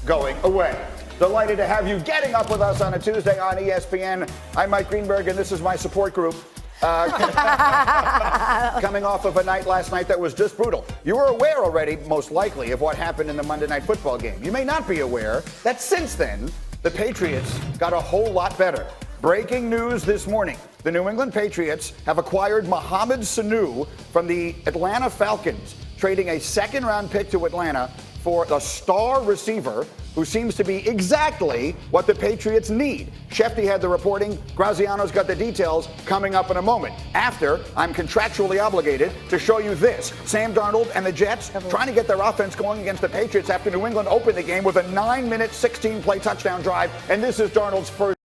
going away. Delighted to have you getting up with us on a Tuesday on ESPN. I'm Mike Greenberg, and this is my support group. Coming off of a night last night that was just brutal. You were aware already, most likely, of what happened in the Monday Night Football game. You may not be aware that since then, the Patriots got a whole lot better. Breaking news this morning. The New England Patriots have acquired Mohamed Sanu from the Atlanta Falcons, trading a second-round pick to Atlanta for a star receiver who seems to be exactly what the Patriots need. Shefty had the reporting. Graziano's got the details coming up in a moment. After, I'm contractually obligated to show you this. Sam Darnold and the Jets trying to get their offense going against the Patriots after New England opened the game with a 9-minute, 16-play touchdown drive. And this is Darnold's first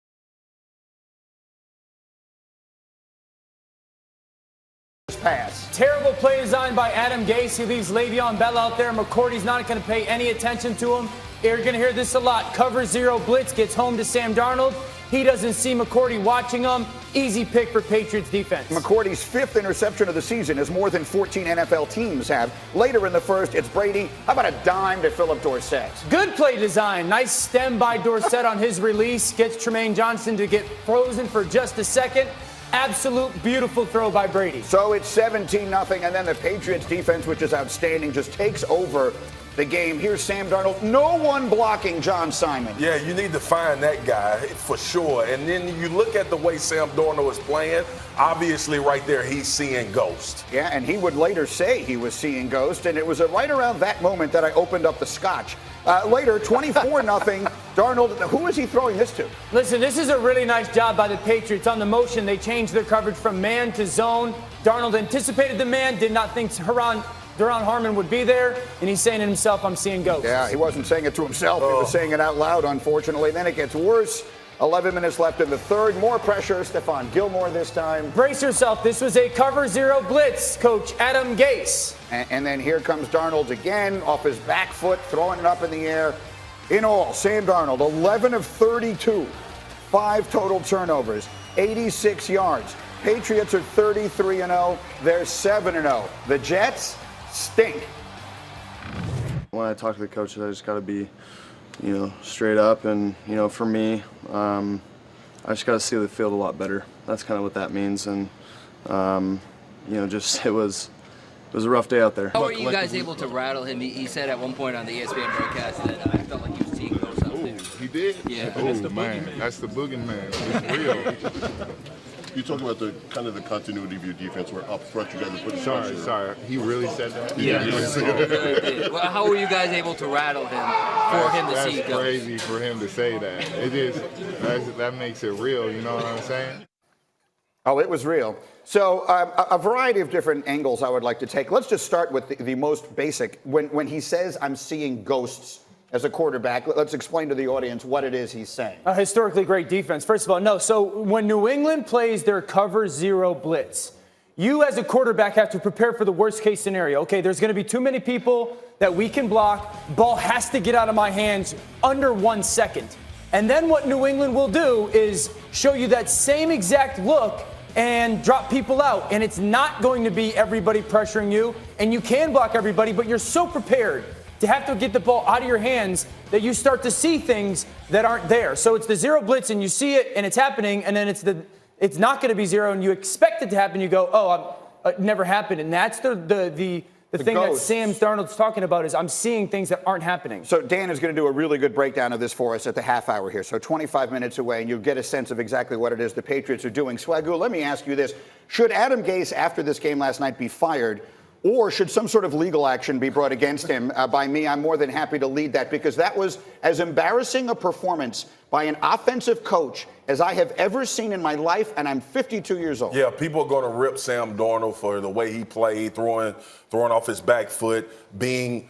pass. Terrible play design by Adam Gase. He leaves Le'Veon Bell out there. McCourty's not going to pay any attention to him. You're going to hear this a lot. Cover zero blitz gets home to Sam Darnold. He doesn't see McCourty watching him. Easy pick for Patriots defense. McCourty's fifth interception of the season, as more than 14 NFL teams have. Later in the first, it's Brady. How about a dime to Philip Dorsett? Good play design. Nice stem by Dorsett on his release. Gets Tremaine Johnson to get frozen for just a second. Absolute beautiful throw by Brady. So it's 17-0, and then the Patriots defense, which is outstanding, just takes over the game. Here's Sam Darnold. No one blocking John Simon. Yeah, you need to find that guy for sure. And then you look at the way Sam Darnold is playing. Obviously, right there, he's seeing ghost. Yeah, and he would later say he was seeing ghost, and it was right around that moment that I opened up the scotch. Later, 24-0. Darnold, who is he throwing this to? Listen, this is a really nice job by the Patriots. On the motion, they changed their coverage from man to zone. Darnold anticipated the man, did not think Duron Harmon would be there, and he's saying to himself, I'm seeing ghosts. Yeah, he wasn't saying it to himself. He was saying it out loud, unfortunately. Then it gets worse. 11 minutes left in the third. More pressure. Stephon Gilmore this time. Brace yourself. This was a cover zero blitz, Coach Adam Gase. And then here comes Darnold again, off his back foot, throwing it up in the air. In all, Sam Darnold, 11 of 32, 5 total turnovers, 86 yards. Patriots are 33-0. They're 7-0. The Jets stink. When I talk to the coaches, I just got to be, straight up. And, for me, I just got to see the field a lot better. That's kind of what that means. And, it was a rough day out there. How were you guys able to rattle him? He said at one point on the ESPN broadcast that I felt like he was seeing ghosts out there. He did? Yeah. Oh, man. That's the boogeyman. It's real. You talk about the continuity of your defense where up front you guys are putting pressure. Sorry. He really said that? Yeah. Well, how were you guys able to rattle him for him to see ghosts? That's crazy for him to say that. It is. That makes it real, you know what I'm saying? Oh, it was real. So a variety of different angles I would like to take. Let's just start with the most basic. When he says, I'm seeing ghosts as a quarterback, let's explain to the audience what it is he's saying. A historically great defense. First of all, no. So when New England plays their cover zero blitz, you as a quarterback have to prepare for the worst case scenario. Okay, there's going to be too many people that we can block. Ball has to get out of my hands under 1 second. And then what New England will do is show you that same exact look and drop people out. And it's not going to be everybody pressuring you. And you can block everybody, but you're so prepared to have to get the ball out of your hands that you start to see things that aren't there. So it's the zero blitz and you see it and it's happening, and then it's not going to be zero and you expect it to happen. You go, it never happened. And that's the thing that Sam Darnold's talking about is I'm seeing things that aren't happening. So Dan is going to do a really good breakdown of this for us at the half hour here. So 25 minutes away, and you'll get a sense of exactly what it is the Patriots are doing. Swagoo, let me ask you this. Should Adam Gase, after this game last night, be fired? Or should some sort of legal action be brought against him by me? I'm more than happy to lead that, because that was as embarrassing a performance by an offensive coach as I have ever seen in my life, and I'm 52 years old. Yeah, people are going to rip Sam Darnold for the way he played, throwing off his back foot,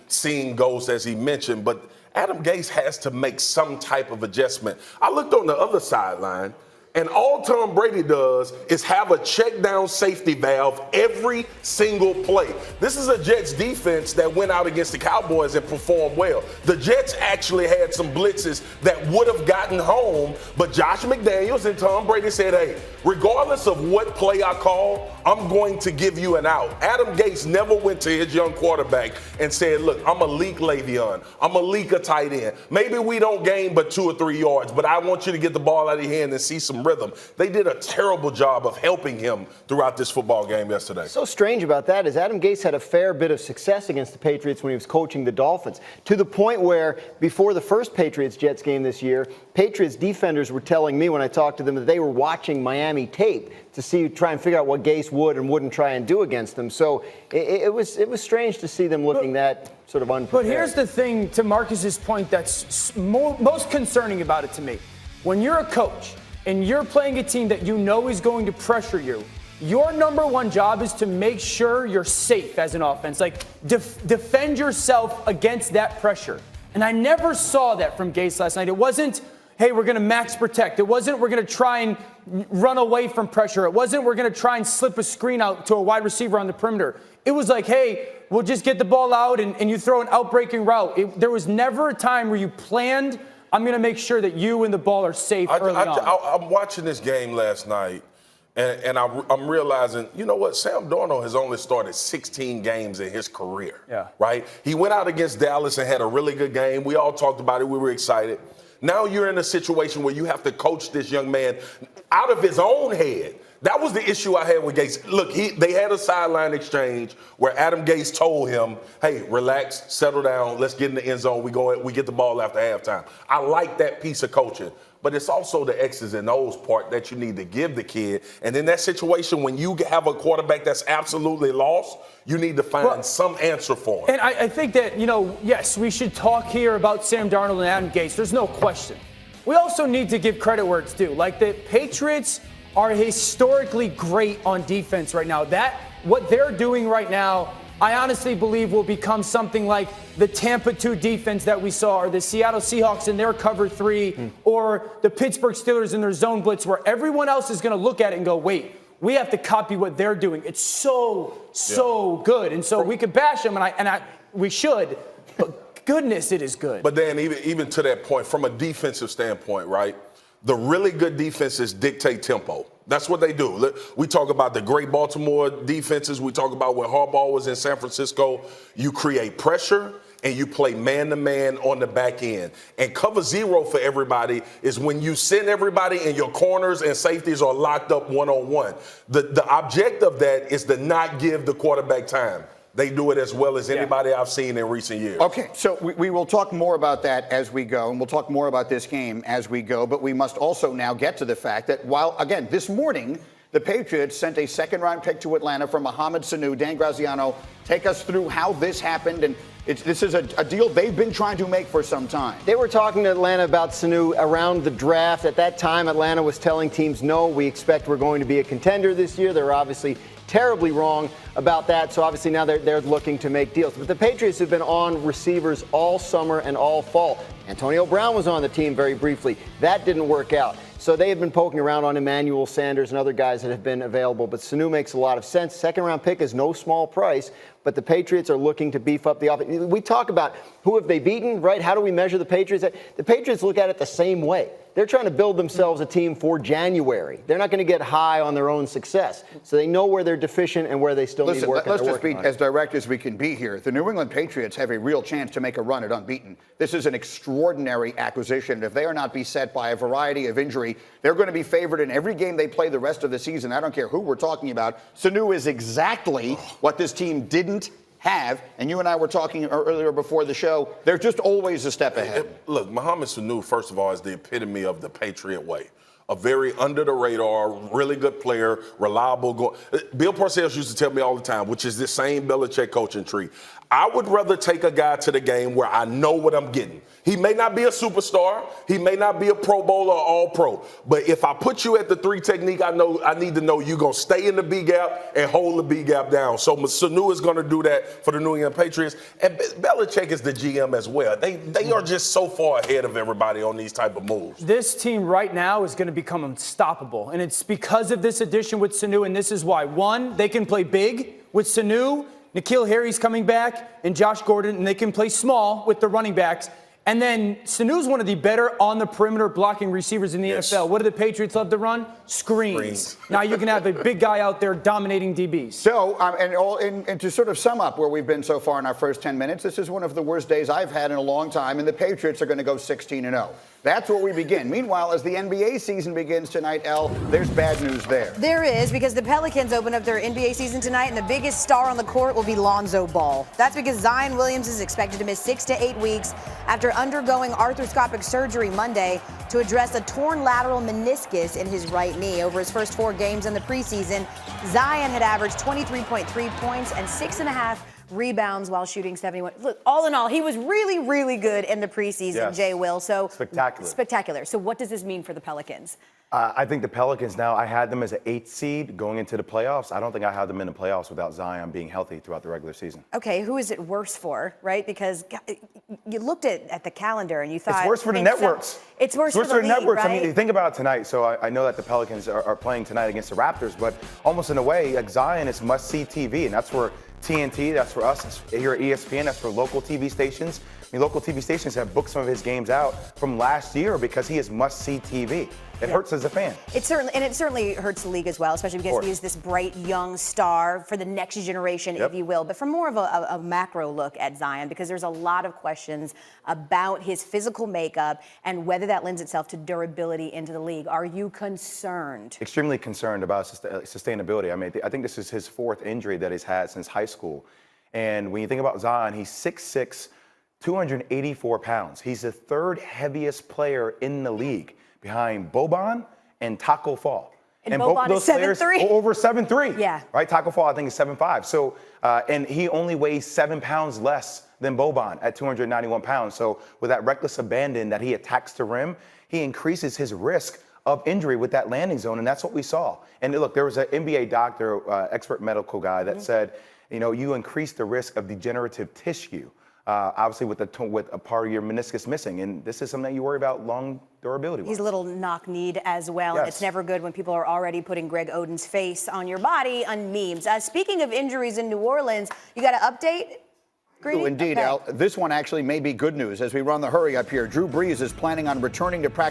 seeing ghosts, as he mentioned. But Adam Gase has to make some type of adjustment. I looked on the other sideline. And all Tom Brady does is have a check down safety valve every single play. This is a Jets defense that went out against the Cowboys and performed well. The Jets actually had some blitzes that would have gotten home, but Josh McDaniels and Tom Brady said, hey, regardless of what play I call, I'm going to give you an out. Adam Gase never went to his young quarterback and said, look, I'm a leak Le'Veon. I'm a leak a tight end. Maybe we don't gain but 2 or 3 yards, but I want you to get the ball out of your hand and see some rhythm. They did a terrible job of helping him throughout this football game yesterday. So strange about that is Adam Gase had a fair bit of success against the Patriots when he was coaching the Dolphins, to the point where before the first Patriots-Jets game this year, Patriots defenders were telling me when I talked to them that they were watching Miami tape to try and figure out what Gase would and wouldn't try and do against them. So it was strange to see them looking that sort of unprepared. But here's the thing, to Marcus's point, that's most concerning about it to me. When you're a coach and you're playing a team that you know is going to pressure you, your number one job is to make sure you're safe as an offense. Like, defend yourself against that pressure. And I never saw that from Gase last night. It wasn't, hey, we're going to max protect. It wasn't, we're going to try and run away from pressure. It wasn't, we're going to try and slip a screen out to a wide receiver on the perimeter. It was like, hey, we'll just get the ball out and you throw an outbreaking route. There was never a time where you planned, I'm going to make sure that you and the ball are safe early on. I'm watching this game last night, and I'm realizing, you know what? Sam Darnold has only started 16 games in his career, right? He went out against Dallas and had a really good game. We all talked about it. We were excited. Now you're in a situation where you have to coach this young man out of his own head. That was the issue I had with Gase. Look, they had a sideline exchange where Adam Gase told him, hey, relax, settle down, let's get in the end zone. We get the ball after halftime. I like that piece of coaching. But it's also the X's and O's part that you need to give the kid. And in that situation, when you have a quarterback that's absolutely lost, you need to find some answer for him. And I think that, yes, we should talk here about Sam Darnold and Adam Gase. There's no question. We also need to give credit where it's due. Like, the Patriots are historically great on defense right now. What they're doing right now, I honestly believe will become something like the Tampa 2 defense that we saw, or the Seattle Seahawks in their cover 3, or the Pittsburgh Steelers in their zone blitz, where everyone else is going to look at it and go, wait, we have to copy what they're doing. It's so good. And so we could bash them, and we should, but goodness, it is good. But then even to that point, from a defensive standpoint, right, the really good defenses dictate tempo. That's what they do. We talk about the great Baltimore defenses. We talk about when Harbaugh was in San Francisco. You create pressure and you play man-to-man on the back end. And cover 0 for everybody is when you send everybody and your corners and safeties are locked up one-on-one. The object of that is to not give the quarterback time. They do it as well as anybody I've seen in recent years. Okay, so we will talk more about that as we go, and we'll talk more about this game as we go, but we must also now get to the fact that while, again, this morning, the Patriots sent a second-round pick to Atlanta from Mohamed Sanu. Dan Graziano, take us through how this happened, and this is a deal they've been trying to make for some time. They were talking to Atlanta about Sanu around the draft. At that time, Atlanta was telling teams, no, we expect we're going to be a contender this year. They were obviously terribly wrong about that, so obviously now they're looking to make deals. But the Patriots have been on receivers all summer and all fall. Antonio Brown was on the team very briefly. That didn't work out. So they have been poking around on Emmanuel Sanders and other guys that have been available. But Sanu makes a lot of sense. Second-round pick is no small price, but the Patriots are looking to beef up the offense. We talk about who have they beaten, right? How do we measure the Patriots? The Patriots look at it the same way. They're trying to build themselves a team for January. They're not going to get high on their own success. So they know where they're deficient and where they still need work. Let's just be as direct as we can be here. The New England Patriots have a real chance to make a run at unbeaten. This is an extraordinary acquisition. If they are not beset by a variety of injury, they're going to be favored in every game they play the rest of the season. I don't care who we're talking about. Sanu is exactly what this team didn't have, and you and I were talking earlier before the show, they're just always a step ahead. Look, Mohamed Sanu, first of all, is the epitome of the Patriot way. A very under-the-radar, really good player, reliable. Bill Parcells used to tell me all the time, which is the same Belichick coaching tree. I would rather take a guy to the game where I know what I'm getting. He may not be a superstar. He may not be a Pro Bowler or All-Pro. But if I put you at the 3 technique, I need to know you're going to stay in the B gap and hold the B gap down. So Sanu is going to do that for the New England Patriots. And Belichick is the GM as well. They are just so far ahead of everybody on these type of moves. This team right now is going to become unstoppable. And it's because of this addition with Sanu, and this is why. One, they can play big with Sanu, N'Keal Harry's coming back, and Josh Gordon, and they can play small with the running backs. And then Sanu's one of the better on the perimeter blocking receivers in the NFL. What do the Patriots love to run? Screens. Now you can have a big guy out there dominating DBs. So, and to sort of sum up where we've been so far in our first 10 minutes, this is one of the worst days I've had in a long time, and the Patriots are going to go 16-0. That's where we begin. Meanwhile, as the NBA season begins tonight, Elle, there's bad news there. There is, because the Pelicans open up their NBA season tonight, and the biggest star on the court will be Lonzo Ball. That's because Zion Williams is expected to miss 6 to 8 weeks after undergoing arthroscopic surgery Monday to address a torn lateral meniscus in his right knee. Over his first 4 games in the preseason, Zion had averaged 23.3 points and 6.5 rebounds while shooting 71. Look, all in all, he was really, really good in the preseason, Yes. Jay Will. So Spectacular. So what does this mean for the Pelicans? I think the Pelicans now, I had them as an 8th seed going into the playoffs. I don't think I had them in the playoffs without Zion being healthy throughout the regular season. Okay, who is it worse for, right? Because you looked at the calendar and you thought... It's worse for the networks. It's worse for the league, networks. right? I mean, think about it tonight. So I know that the Pelicans are playing tonight against the Raptors, but almost in a way, like Zion is must-see TV, and that's for TNT, that's for us here at ESPN, that's for local TV stations. I mean, local TV stations have booked some of his games out from last year because he is must-see TV. It hurts as a fan. It certainly hurts the league as well, especially because he is this bright young star for the next generation, if you will. But from more of a macro look at Zion, because there's a lot of questions about his physical makeup and whether that lends itself to durability into the league. Are you concerned? Extremely concerned about sustainability. I mean, I think this is his 4th injury that he's had since high school. And when you think about Zion, he's 6'6", 284 pounds. He's the 3rd heaviest player in the league, behind Boban and Taco Fall. And both Boban those is players 7'3"? over 7'3". Yeah. Right? Taco Fall, I think, is 7'5". So, and he only weighs 7 pounds less than Boban at 291 pounds. So with that reckless abandon that he attacks the rim, he increases his risk of injury with that landing zone, and that's what we saw. And look, there was an NBA doctor, expert medical guy that said, you know, you increase the risk of degenerative tissue. Obviously with a part of your meniscus missing, and this is something that you worry about long durability. He's a little knock-kneed as well, and it's never good when people are already putting Greg Oden's face on your body on memes. Speaking of injuries in New Orleans, you got an update? Ooh, indeed, Al. This one actually may be good news as we run the hurry up here. Drew Brees is planning on returning to practice